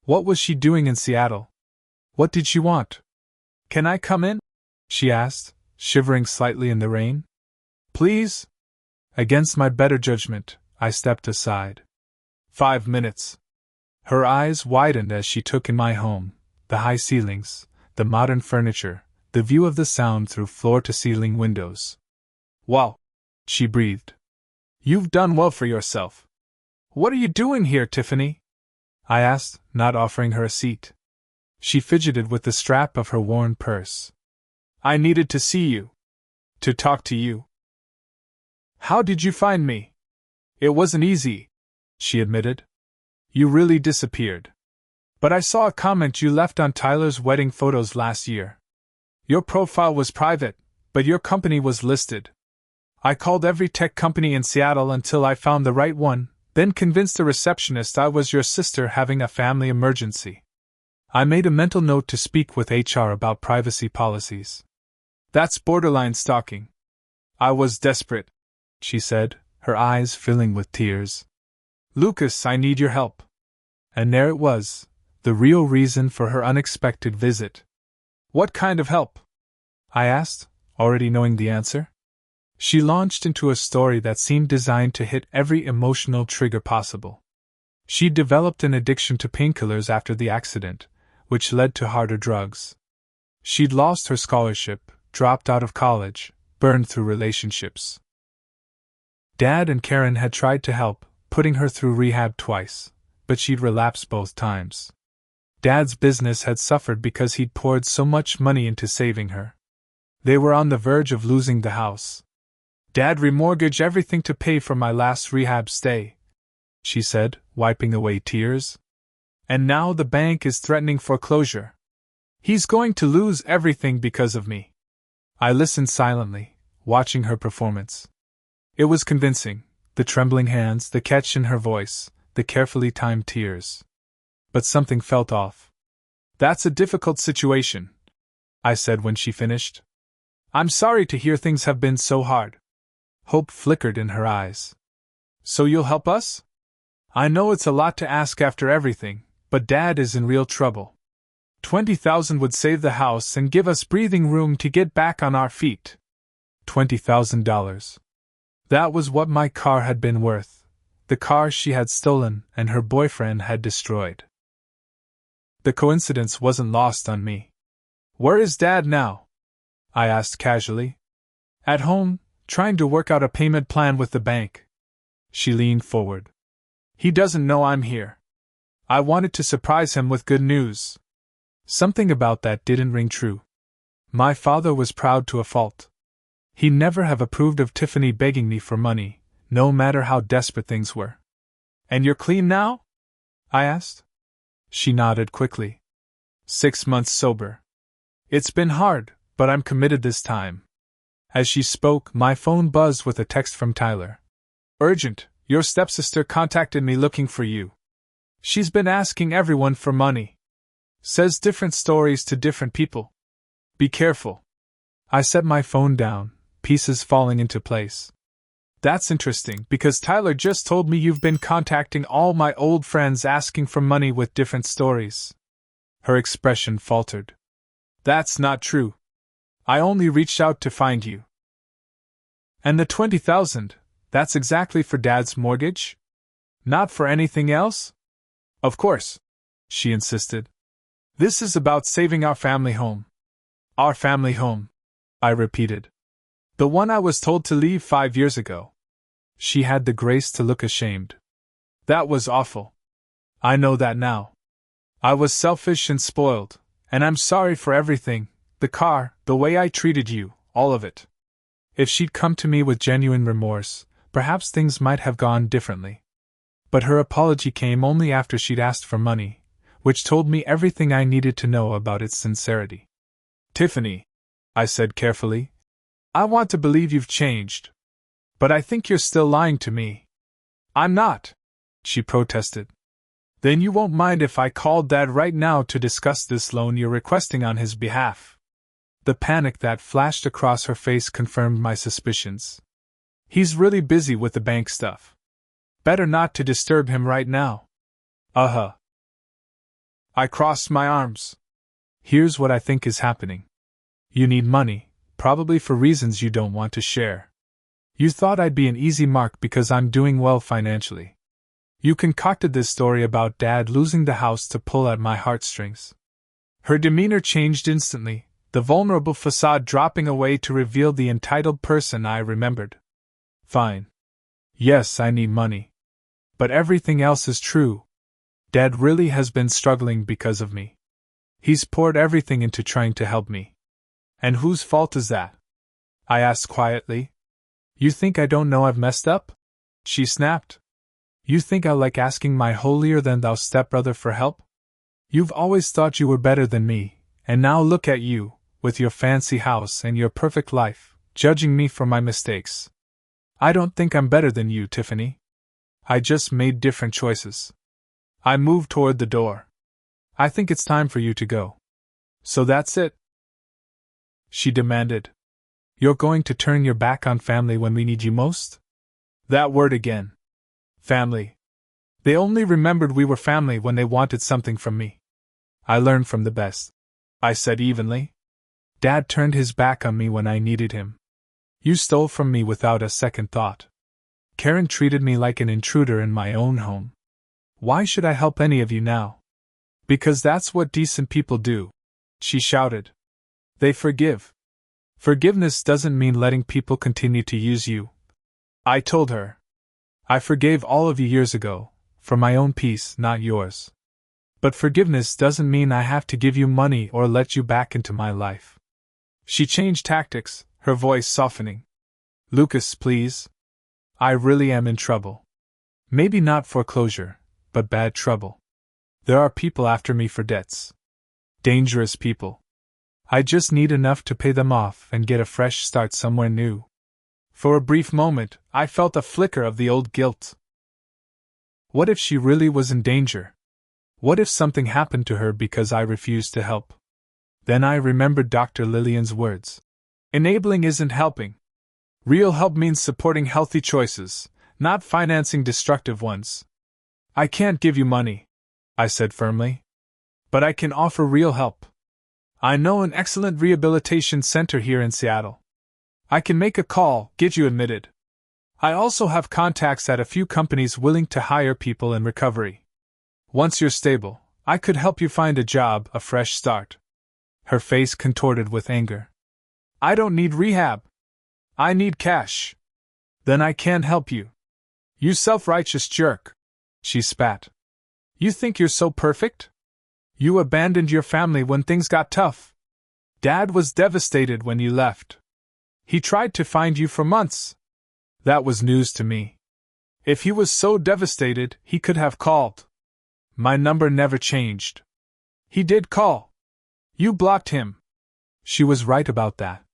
What was she doing in Seattle? What did she want? "Can I come in?" she asked, shivering slightly in the rain. "Please?" Against my better judgment, I stepped aside. 5 minutes. Her eyes widened as she took in my home, the high ceilings, the modern furniture, the view of the Sound through floor-to-ceiling windows. "Wow," she breathed. "You've done well for yourself." "What are you doing here, Tiffany?" I asked, not offering her a seat. She fidgeted with the strap of her worn purse. "I needed to see you. To talk to you." "How did you find me?" "It wasn't easy," she admitted. "You really disappeared. But I saw a comment you left on Tyler's wedding photos last year. Your profile was private, but your company was listed. I called every tech company in Seattle until I found the right one, then convinced the receptionist I was your sister having a family emergency. I made a mental note to speak with HR about privacy policies. That's borderline stalking." "I was desperate," she said, her eyes filling with tears. "Lucas, I need your help." And there it was, the real reason for her unexpected visit. "What kind of help?" I asked, already knowing the answer. She launched into a story that seemed designed to hit every emotional trigger possible. She'd developed an addiction to painkillers after the accident, which led to harder drugs. She'd lost her scholarship, dropped out of college, burned through relationships. Dad and Karen had tried to help, putting her through rehab twice, but she'd relapsed both times. Dad's business had suffered because he'd poured so much money into saving her. They were on the verge of losing the house. "Dad remortgaged everything to pay for my last rehab stay," she said, wiping away tears. "And now the bank is threatening foreclosure. He's going to lose everything because of me." I listened silently, watching her performance. It was convincing, the trembling hands, the catch in her voice, the carefully timed tears. But something felt off. "That's a difficult situation," I said when she finished. "I'm sorry to hear things have been so hard." Hope flickered in her eyes. "So you'll help us?" "I know it's a lot to ask after everything, but Dad is in real trouble. 20,000 would save the house and give us breathing room to get back on our feet." $20,000. That was what my car had been worth, the car she had stolen and her boyfriend had destroyed. The coincidence wasn't lost on me. "Where is Dad now?" I asked casually. "At home, trying to work out a payment plan with the bank." She leaned forward. "He doesn't know I'm here. I wanted to surprise him with good news." Something about that didn't ring true. My father was proud to a fault. He'd never have approved of Tiffany begging me for money, no matter how desperate things were. "And you're clean now?" I asked. She nodded quickly. 6 months sober. "It's been hard, but I'm committed this time." As she spoke, my phone buzzed with a text from Tyler. "Urgent, your stepsister contacted me looking for you. She's been asking everyone for money. Says different stories to different people. Be careful." I set my phone down, pieces falling into place. "That's interesting, because Tyler just told me you've been contacting all my old friends asking for money with different stories." Her expression faltered. "That's not true. I only reached out to find you." "And the 20,000, that's exactly for Dad's mortgage? Not for anything else?" "Of course," she insisted. "This is about saving our family home." "Our family home," I repeated. "The one I was told to leave 5 years ago." She had the grace to look ashamed. "That was awful. I know that now. I was selfish and spoiled, and I'm sorry for everything, the car, the way I treated you, all of it." If she'd come to me with genuine remorse, perhaps things might have gone differently. But her apology came only after she'd asked for money, which told me everything I needed to know about its sincerity. "Tiffany," I said carefully, "I want to believe you've changed. But I think you're still lying to me." "I'm not," she protested. "Then you won't mind if I called Dad right now to discuss this loan you're requesting on his behalf." The panic that flashed across her face confirmed my suspicions. He's really busy with the bank stuff. Better not to disturb him right now. Uh-huh. I crossed my arms. Here's what I think is happening. You need money, probably for reasons you don't want to share. You thought I'd be an easy mark because I'm doing well financially. You concocted this story about Dad losing the house to pull at my heartstrings. Her demeanor changed instantly, the vulnerable facade dropping away to reveal the entitled person I remembered. Fine. Yes, I need money. But everything else is true. Dad really has been struggling because of me. He's poured everything into trying to help me. And whose fault is that? I asked quietly. You think I don't know I've messed up? She snapped. You think I like asking my holier-than-thou stepbrother for help? You've always thought you were better than me, and now look at you, with your fancy house and your perfect life, judging me for my mistakes. I don't think I'm better than you, Tiffany. I just made different choices. I moved toward the door. I think it's time for you to go. So that's it? She demanded. You're going to turn your back on family when we need you most? That word again. Family. They only remembered we were family when they wanted something from me. I learned from the best, I said evenly. Dad turned his back on me when I needed him. You stole from me without a second thought. Karen treated me like an intruder in my own home. Why should I help any of you now? Because that's what decent people do, she shouted. They forgive. Forgiveness doesn't mean letting people continue to use you. I told her. I forgave all of you years ago, for my own peace, not yours. But forgiveness doesn't mean I have to give you money or let you back into my life. She changed tactics, her voice softening. Lucas, please. I really am in trouble. Maybe not foreclosure, but bad trouble. There are people after me for debts. Dangerous people. I just need enough to pay them off and get a fresh start somewhere new. For a brief moment, I felt a flicker of the old guilt. What if she really was in danger? What if something happened to her because I refused to help? Then I remembered Dr. Lillian's words. Enabling isn't helping. Real help means supporting healthy choices, not financing destructive ones. I can't give you money, I said firmly. But I can offer real help. I know an excellent rehabilitation center here in Seattle. I can make a call, get you admitted. I also have contacts at a few companies willing to hire people in recovery. Once you're stable, I could help you find a job, a fresh start. Her face contorted with anger. I don't need rehab. I need cash. Then I can't help you. You self-righteous jerk. She spat. You think you're so perfect? You abandoned your family when things got tough. Dad was devastated when you left. He tried to find you for months. That was news to me. If he was so devastated, he could have called. My number never changed. He did call. You blocked him. She was right about that.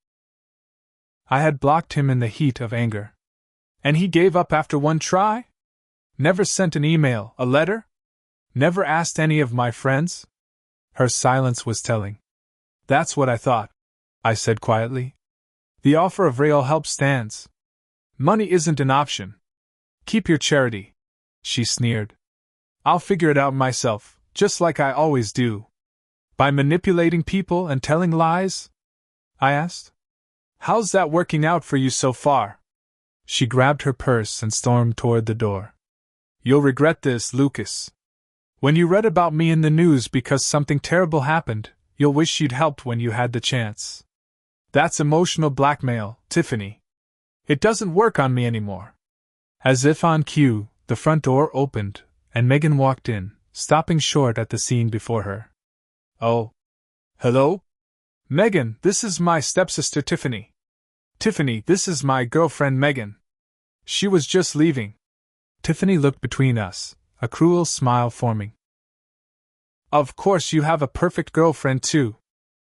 I had blocked him in the heat of anger. And he gave up after one try? Never sent an email, a letter? Never asked any of my friends? Her silence was telling. That's what I thought, I said quietly. The offer of real help stands. Money isn't an option. Keep your charity, she sneered. I'll figure it out myself, just like I always do. By manipulating people and telling lies? I asked. How's that working out for you so far? She grabbed her purse and stormed toward the door. You'll regret this, Lucas. When you read about me in the news because something terrible happened, you'll wish you'd helped when you had the chance. That's emotional blackmail, Tiffany. It doesn't work on me anymore. As if on cue, the front door opened, and Megan walked in, stopping short at the scene before her. Oh. Hello? Megan, this is my stepsister Tiffany. Tiffany, this is my girlfriend Megan. She was just leaving. Tiffany looked between us, a cruel smile forming. Of course you have a perfect girlfriend too.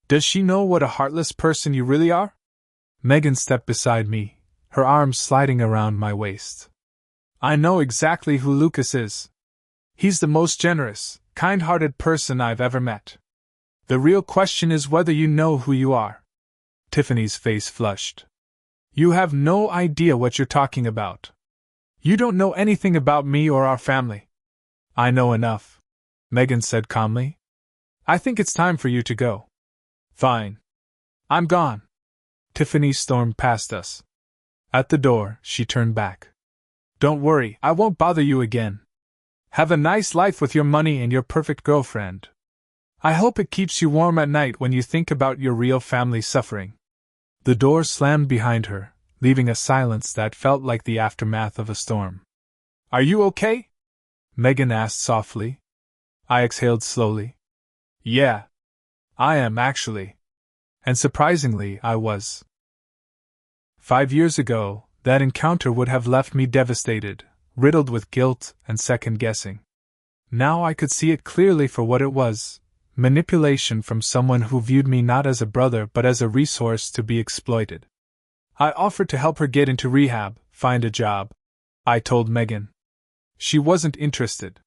Does she know what a heartless person you really are? Megan stepped beside me, her arms sliding around my waist. I know exactly who Lucas is. He's the most generous, kind-hearted person I've ever met. The real question is whether you know who you are. Tiffany's face flushed. You have no idea what you're talking about. You don't know anything about me or our family. I know enough, Megan said calmly. I think it's time for you to go. Fine. I'm gone. Tiffany stormed past us. At the door, she turned back. Don't worry, I won't bother you again. Have a nice life with your money and your perfect girlfriend. I hope it keeps you warm at night when you think about your real family suffering. The door slammed behind her, leaving a silence that felt like the aftermath of a storm. Are you okay? Megan asked softly. I exhaled slowly. Yeah. I am, actually. And surprisingly, I was. 5 years ago, that encounter would have left me devastated, riddled with guilt and second-guessing. Now I could see it clearly for what it was: manipulation from someone who viewed me not as a brother but as a resource to be exploited. I offered to help her get into rehab, find a job. I told Megan. She wasn't interested.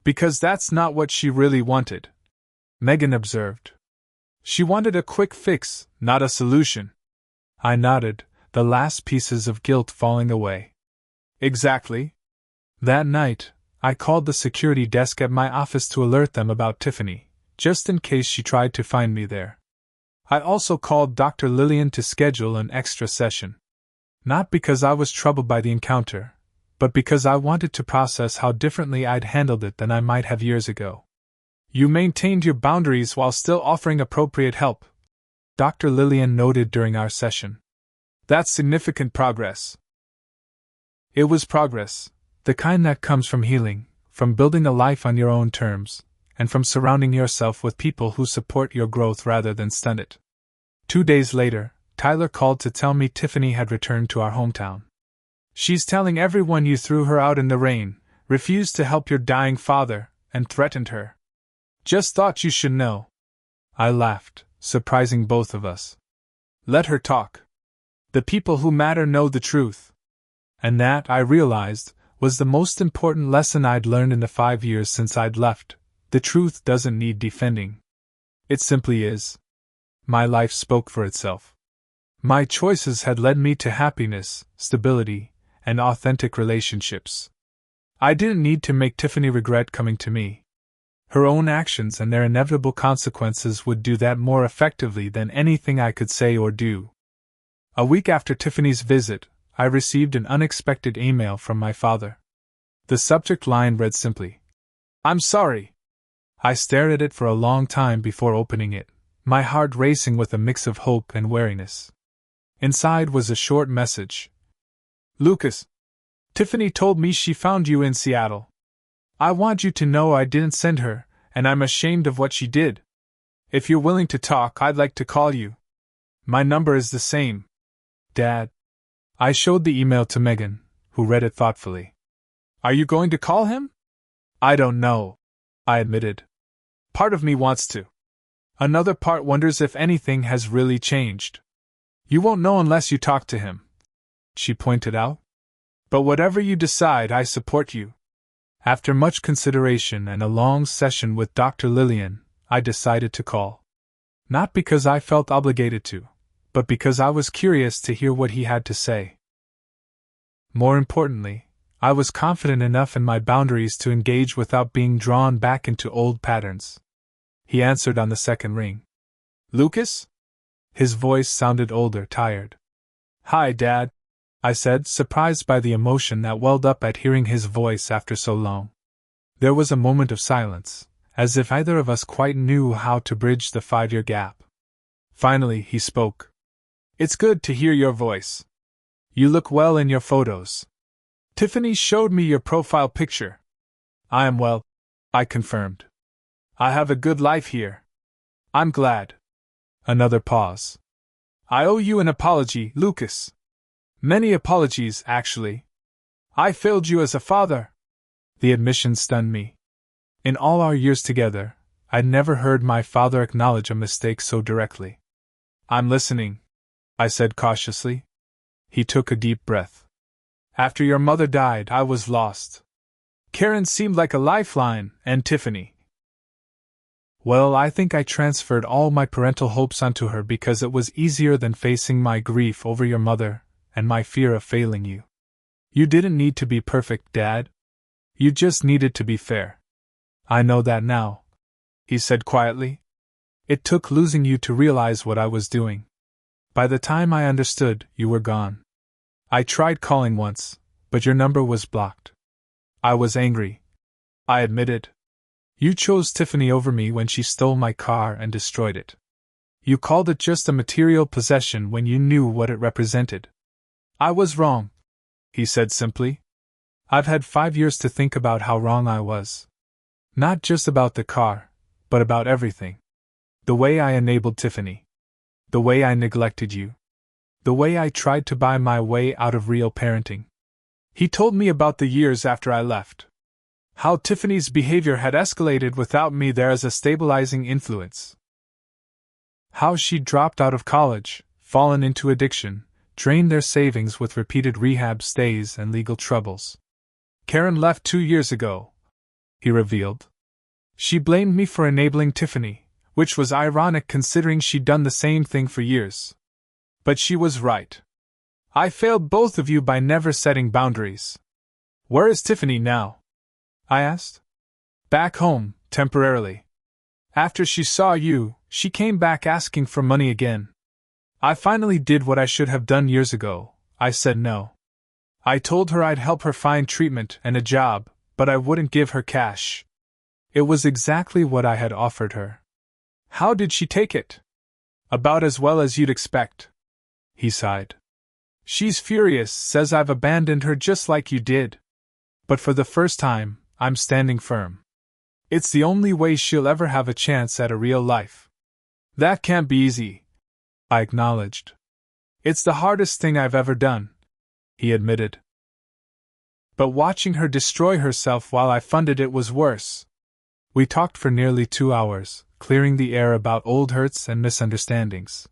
Because that's not what she really wanted, Megan observed. She wanted a quick fix, not a solution. I nodded, the last pieces of guilt falling away. Exactly. That night, I called the security desk at my office to alert them about Tiffany, just in case she tried to find me there. I also called Dr. Lillian to schedule an extra session. Not because I was troubled by the encounter, but because I wanted to process how differently I'd handled it than I might have years ago. You maintained your boundaries while still offering appropriate help, Dr. Lillian noted during our session. That's significant progress. It was progress, the kind that comes from healing, from building a life on your own terms, and from surrounding yourself with people who support your growth rather than stunt it. 2 days later, Tyler called to tell me Tiffany had returned to our hometown. She's telling everyone you threw her out in the rain, refused to help your dying father, and threatened her. Just thought you should know. I laughed, surprising both of us. Let her talk. The people who matter know the truth. And that, I realized, was the most important lesson I'd learned in the 5 years since I'd left. The truth doesn't need defending. It simply is. My life spoke for itself. My choices had led me to happiness, stability, and authentic relationships. I didn't need to make Tiffany regret coming to me. Her own actions and their inevitable consequences would do that more effectively than anything I could say or do. A week after Tiffany's visit, I received an unexpected email from my father. The subject line read simply, "I'm sorry." I stared at it for a long time before opening it, my heart racing with a mix of hope and wariness. Inside was a short message. Lucas, Tiffany told me she found you in Seattle. I want you to know I didn't send her, and I'm ashamed of what she did. If you're willing to talk, I'd like to call you. My number is the same. Dad. I showed the email to Megan, who read it thoughtfully. Are you going to call him? I don't know, I admitted. Part of me wants to. Another part wonders if anything has really changed. You won't know unless you talk to him, she pointed out. But whatever you decide, I support you. After much consideration and a long session with Dr. Lillian, I decided to call. Not because I felt obligated to, but because I was curious to hear what he had to say. More importantly, I was confident enough in my boundaries to engage without being drawn back into old patterns. He answered on the second ring. Lucas? His voice sounded older, tired. Hi, Dad, I said, surprised by the emotion that welled up at hearing his voice after so long. There was a moment of silence, as if either of us quite knew how to bridge the 5-year gap. Finally, he spoke. It's good to hear your voice. You look well in your photos. Tiffany showed me your profile picture. I am well, I confirmed. I have a good life here. I'm glad. Another pause. I owe you an apology, Lucas. Many apologies, actually. I failed you as a father. The admission stunned me. In all our years together, I'd never heard my father acknowledge a mistake so directly. I'm listening, I said cautiously. He took a deep breath. After your mother died, I was lost. Karen seemed like a lifeline, and Tiffany. Well, I think I transferred all my parental hopes onto her because it was easier than facing my grief over your mother, and my fear of failing you. You didn't need to be perfect, Dad. You just needed to be fair. I know that now, he said quietly. It took losing you to realize what I was doing. By the time I understood, you were gone. I tried calling once, but your number was blocked. I was angry, I admitted. You chose Tiffany over me when she stole my car and destroyed it. You called it just a material possession when you knew what it represented. I was wrong, he said simply. I've had 5 years to think about how wrong I was. Not just about the car, but about everything. The way I enabled Tiffany. The way I neglected you. The way I tried to buy my way out of real parenting. He told me about the years after I left. How Tiffany's behavior had escalated without me there as a stabilizing influence. How she'd dropped out of college, fallen into addiction, drained their savings with repeated rehab stays and legal troubles. Karen left 2 years ago, he revealed. She blamed me for enabling Tiffany, which was ironic considering she'd done the same thing for years. But she was right. I failed both of you by never setting boundaries. Where is Tiffany now? I asked. Back home, temporarily. After she saw you, she came back asking for money again. I finally did what I should have done years ago. I said no. I told her I'd help her find treatment and a job, but I wouldn't give her cash. It was exactly what I had offered her. How did she take it? About as well as you'd expect. He sighed. She's furious, says I've abandoned her just like you did. But for the first time, I'm standing firm. It's the only way she'll ever have a chance at a real life. That can't be easy, I acknowledged. It's the hardest thing I've ever done, he admitted. But watching her destroy herself while I funded it was worse. We talked for nearly 2 hours, clearing the air about old hurts and misunderstandings.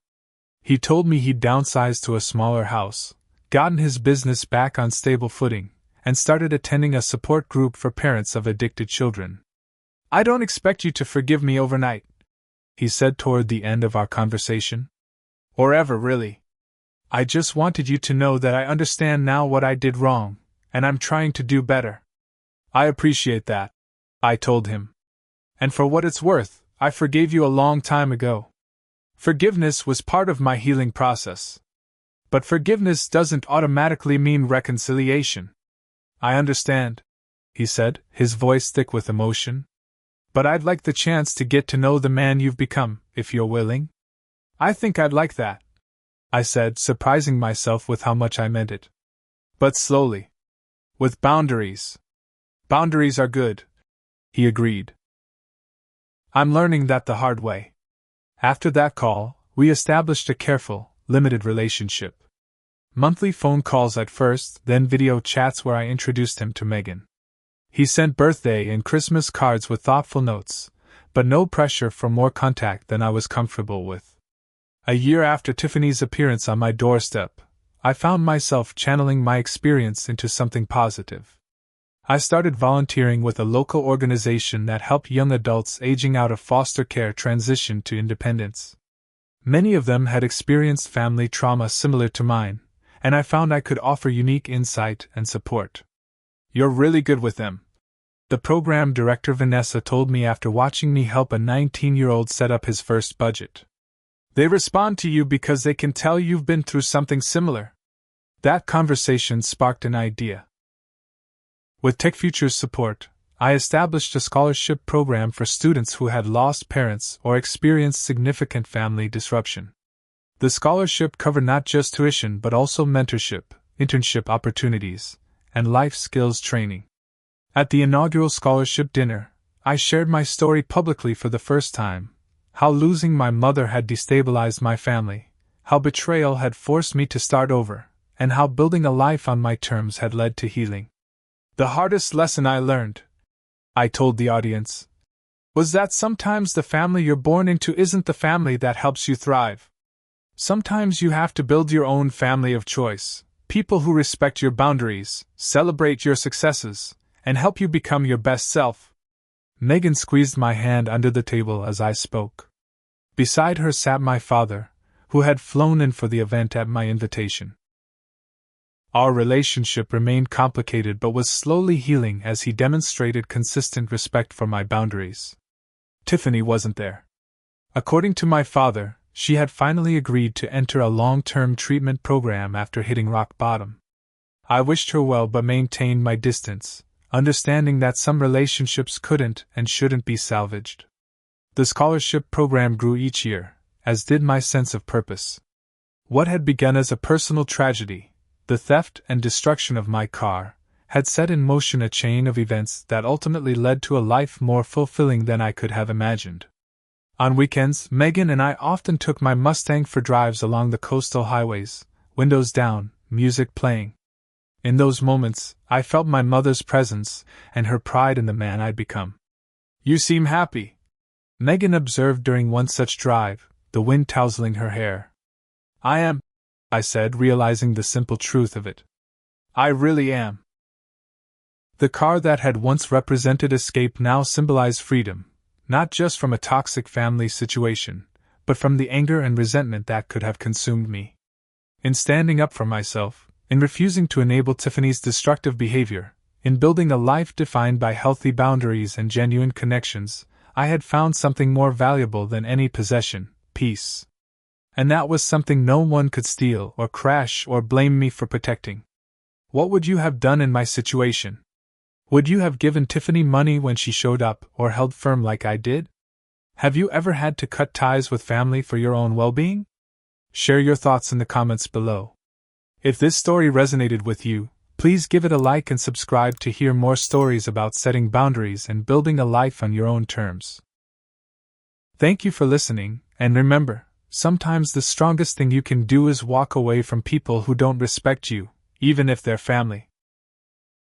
He told me he'd downsized to a smaller house, gotten his business back on stable footing, and started attending a support group for parents of addicted children. I don't expect you to forgive me overnight, he said toward the end of our conversation. Or ever, really. I just wanted you to know that I understand now what I did wrong, and I'm trying to do better. I appreciate that, I told him. And for what it's worth, I forgave you a long time ago. Forgiveness was part of my healing process. But forgiveness doesn't automatically mean reconciliation. I understand, he said, his voice thick with emotion. But I'd like the chance to get to know the man you've become, if you're willing. I think I'd like that, I said, surprising myself with how much I meant it. But slowly. With boundaries. Boundaries are good, he agreed. I'm learning that the hard way. After that call, we established a careful, limited relationship. Monthly phone calls at first, then video chats where I introduced him to Megan. He sent birthday and Christmas cards with thoughtful notes, but no pressure for more contact than I was comfortable with. A year after Tiffany's appearance on my doorstep, I found myself channeling my experience into something positive. I started volunteering with a local organization that helped young adults aging out of foster care transition to independence. Many of them had experienced family trauma similar to mine, and I found I could offer unique insight and support. You're really good with them, the program director Vanessa told me after watching me help a 19-year-old set up his first budget. They respond to you because they can tell you've been through something similar. That conversation sparked an idea. With TechFuture's support, I established a scholarship program for students who had lost parents or experienced significant family disruption. The scholarship covered not just tuition but also mentorship, internship opportunities, and life skills training. At the inaugural scholarship dinner, I shared my story publicly for the first time, how losing my mother had destabilized my family, how betrayal had forced me to start over, and how building a life on my terms had led to healing. The hardest lesson I learned, I told the audience, was that sometimes the family you're born into isn't the family that helps you thrive. Sometimes you have to build your own family of choice, people who respect your boundaries, celebrate your successes, and help you become your best self. Megan squeezed my hand under the table as I spoke. Beside her sat my father, who had flown in for the event at my invitation. Our relationship remained complicated but was slowly healing as he demonstrated consistent respect for my boundaries. Tiffany wasn't there. According to my father, she had finally agreed to enter a long-term treatment program after hitting rock bottom. I wished her well but maintained my distance, understanding that some relationships couldn't and shouldn't be salvaged. The scholarship program grew each year, as did my sense of purpose. What had begun as a personal tragedy, the theft and destruction of my car, had set in motion a chain of events that ultimately led to a life more fulfilling than I could have imagined. On weekends, Megan and I often took my Mustang for drives along the coastal highways, windows down, music playing. In those moments, I felt my mother's presence and her pride in the man I'd become. "You seem happy," Megan observed during one such drive, the wind tousling her hair. "I am," I said, realizing the simple truth of it. "I really am." The car that had once represented escape now symbolized freedom, not just from a toxic family situation, but from the anger and resentment that could have consumed me. In standing up for myself, in refusing to enable Tiffany's destructive behavior, in building a life defined by healthy boundaries and genuine connections, I had found something more valuable than any possession: peace. And that was something no one could steal or crash or blame me for protecting. What would you have done in my situation? Would you have given Tiffany money when she showed up or held firm like I did? Have you ever had to cut ties with family for your own well-being? Share your thoughts in the comments below. If this story resonated with you, please give it a like and subscribe to hear more stories about setting boundaries and building a life on your own terms. Thank you for listening, and remember, sometimes the strongest thing you can do is walk away from people who don't respect you, even if they're family.